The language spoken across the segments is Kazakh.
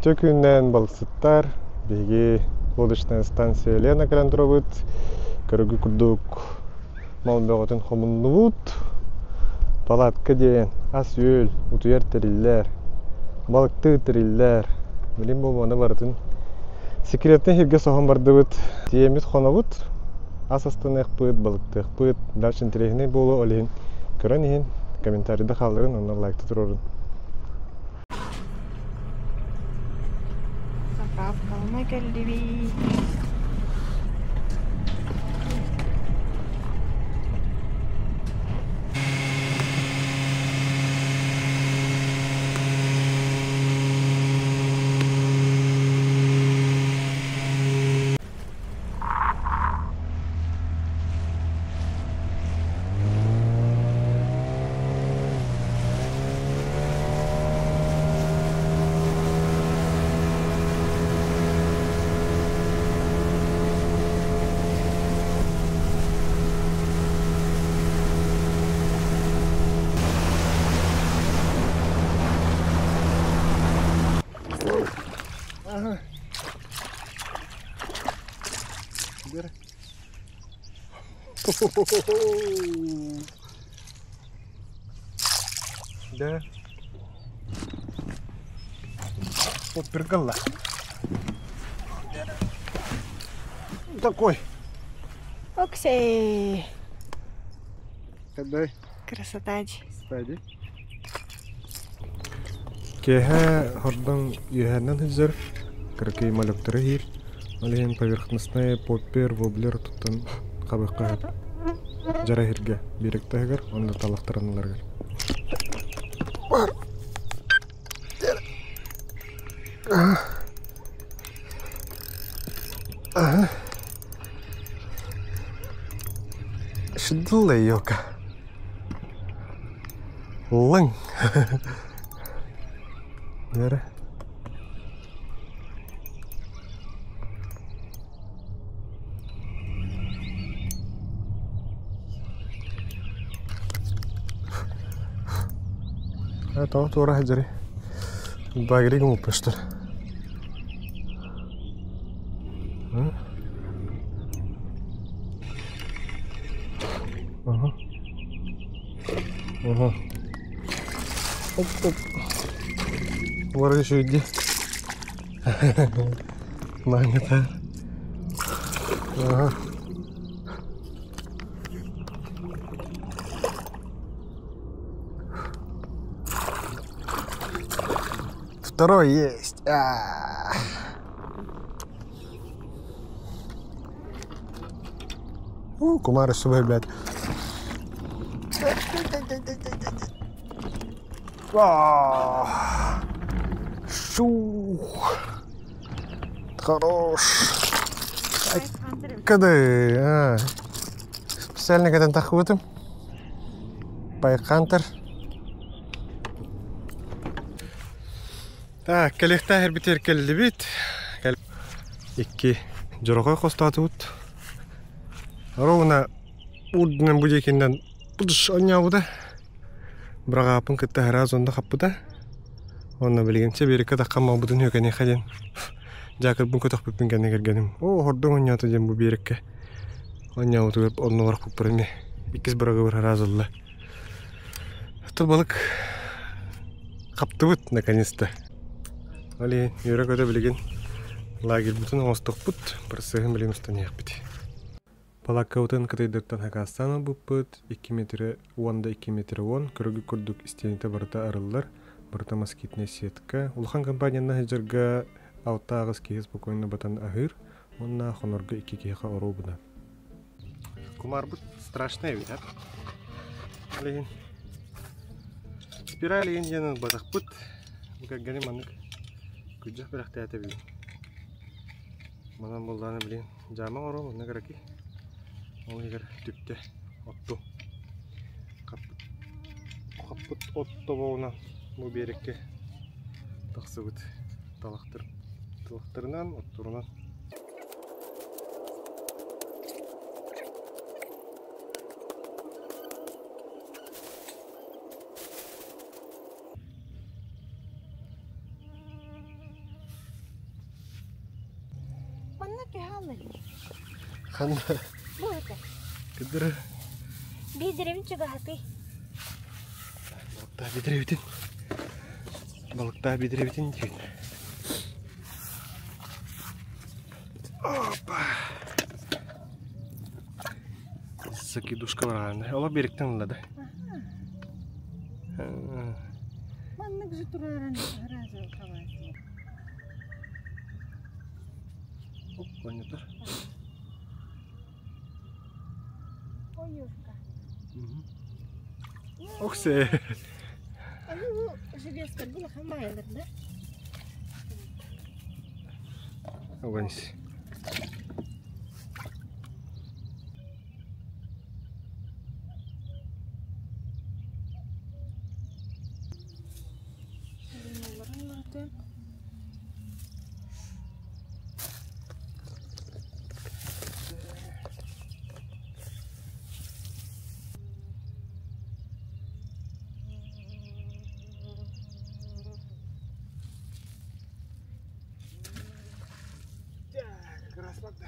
Итök günden balıksıttar, bigi лодочная станция Лена Каландровыт, көрүгү курдук малбеготун хомуннубут, палатка ден, ас өл, утуяр териллер, балыкты териллер, билим болманы бардын. Секреттен хирге сохон бардыбыт, тиемит хонобут, ас астын экпыт, балыкты экпыт, дальше интерегіне болу олейін. Көрөн ехін, комментарийді қалдырын, онна лайкты тұрорын. Kalma geldi bir. Ага. Бери. Да. Попергала. Такой. Оксей. Кадай. Красота. Стади. Кеха хордан юханан хизер. Кракей малюктары хир. Алейн поверхностная поппер воблер туттан кабыкка. Жара хирге биректагер, онда талактаранларга. Шыдылы йока. Лың. Нere? Tahu tuh orang aja deh. Bagi kamu pester. Оп. Варишь иди. Нагнета. Ага. Второй есть. Кумары с собой, блядь. Шух. Хорош. Когда? Специально когда тахвутым. Пайхантер. Так, коллектор битер келди бит. Икки жорога костатыбыт. Ровно урдунан будекинден будуш онябыда. Бирок апын кетте раз онда каппыда. Онна билгенче берекке такканма будун хөкене хаден. Жакыр бун көтөк пипингене кергеним. О, хордон онята жем бу берекке. Онябы тугап онно бар куппырыме. Иккис бирага бир раз олла. Ата балык каптыбыт наконец-то. Али, юрек өтө билген лагерь бүтүн оңостукпут, бирсыгын билемистен якпыт. Палакка утын кытайдыктан хакастана буппут, 2 метр 2 метр 10, көрүгү курдук истените барда арыллар, барда москитная сетка. Улхан компанияна хижерга алтагыз киги спокойно батан ахыр, онна хонорга 2 кига оробуна. Кумар бут страшный вид, Али. Спирали индиянын батакпут, бугагани манык. Күджак биракты ата бил. Манан болданы билин. Жама ором, оны кереки. Ол егер түпте отту. Каппыт отто боуна бу берекке таксыбыт. Талактырынан, оттурунан. Apana kehalan. Ханна. Buka. Кедер. Бидерем juga hati. Балыкта бидребитин дейін. Опа. Закидушка барғаны. Ола беріктен ұлады. Маннык же тураран разы кавасы. Оп, понятно. Оюшка. Оксе. А ну, железка была хамайлер, да? Оганись. Красота.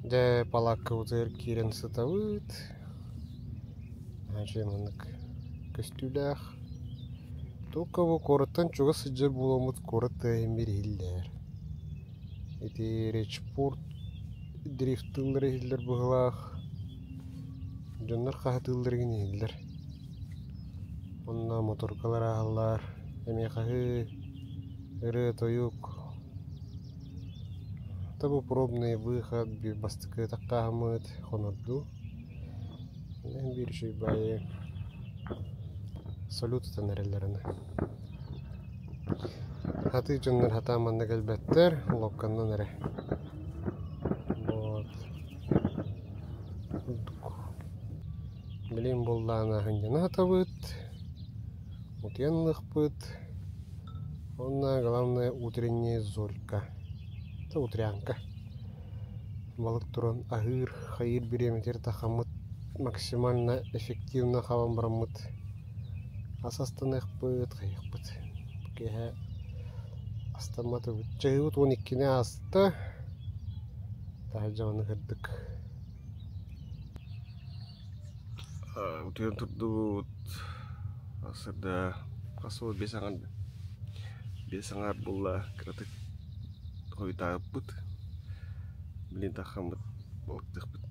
Де палакка утыр кирен сытабыт. Ажемынык көстүлэх. Только бу корыттан чуга сыджыр буламыт корытты эмбириллер. Эти речпорт дрифтыллар хиллер быгылах. Жоннар кахатыллар гинеллер. Онна моторкалар ахаллар. Эмехахы ыры тоюк. Табу пробный выход бастыкы таккамыт хонорду. Бир şey бай салют тенерелерine. Хаты жоннар хатаманны келбеттер локканнан эре. Вот. Билим боллана хынжана хатабыт. Утьянлых быт. Онна главное утренняя зорька. Это утрянка. Балык туран агыр, хайыр биреметер тахамыт максимально эффективно хаван барамыт. Асастан эх быт, хайых быт. Кеха астаматы быт. Чайгыт 12-не аста. Тахаджаны кырдык. Утуян турдут. Асырда касуы бесаңар болла кыратык. Қойта бұт, білен таққан бұт, болықтық бұт.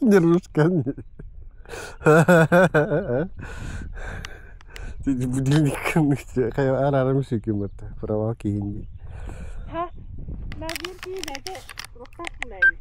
Не русская. Ты будильник kayak alarm sih gimana? Perawaki ini. Hah? Lagi tidak ada rokas lagi.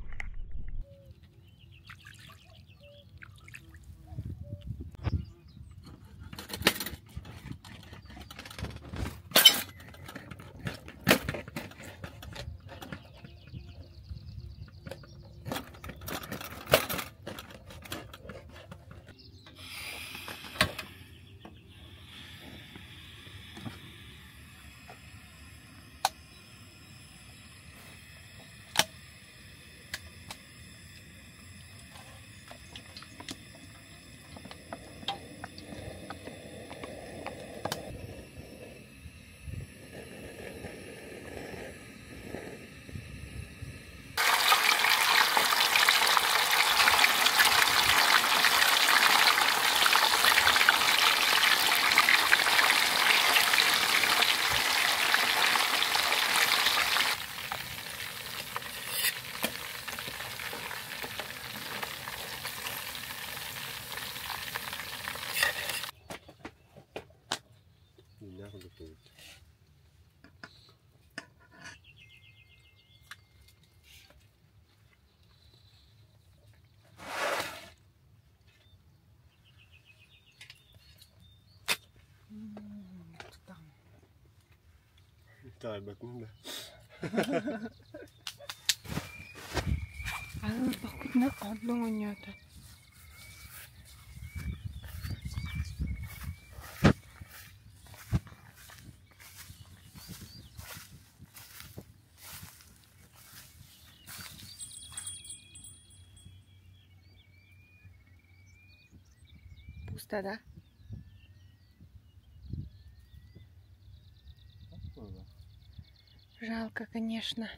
Kalay bakın da. Ağır bakıp ne adlı oynuyordu. Пусто, да? Жалко, конечно.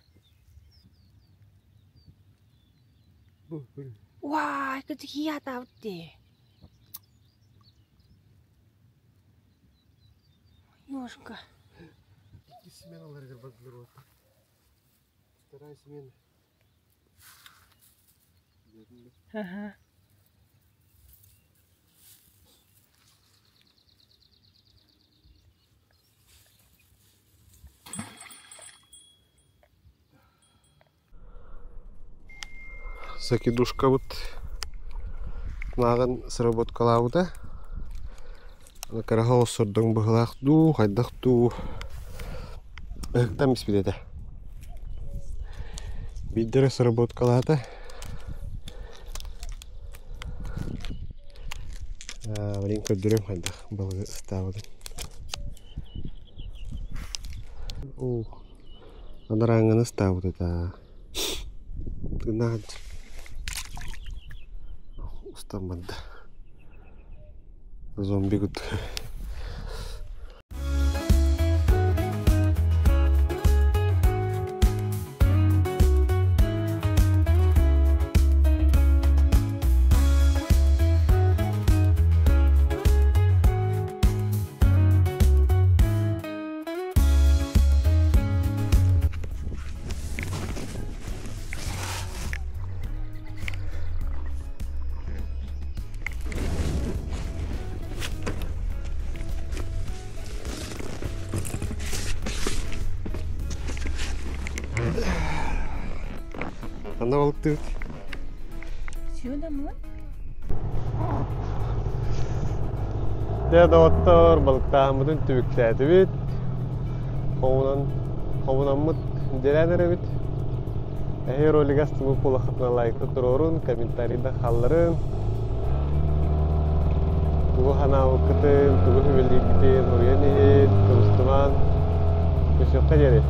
Вау, это такие ауты. Ёшка. Сменалар гырбаклар вот. Вторая смена. Ага. Закидушка вот наган сработкалауда. На карахал сордың бұғылақты, қайдақты. Там испедеді. Биддері сработкалады. Блин, көддірем қайдақ бұғы ұставыды. Адараңын ұставыды да. Тынағын. Ұстамады. Зомби күт. Ана балықты. Сюда мы? Деді оттар балықтағымыздың түбікләді бет. Қауынамыд деләнері бет. Әйе ролик астымы қолақытына лайкты тұрорын, комментарийді қалларын. Туғы хана ұқытын, туғы хүбелдейден, орген ехет, тұрыстыман. Көшіққа жері.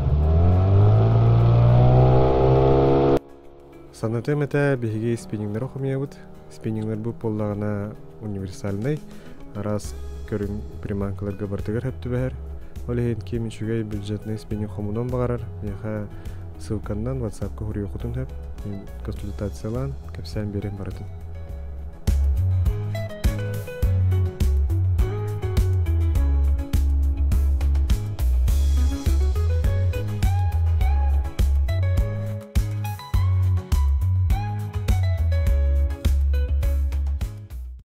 Санаты мәті бігеге спиннингдер оқымиябыд. Спиннингдер бұл поллағына универсальный. Арас көрін приманкаларға бартығыр әпті бәр. Олеген кемін шүгей бюджетный спиннинг қомудан бағарар. Еға ссылканнан WhatsApp-қа хүрі оқытын әп. Консультациялан көпсән берен баратын.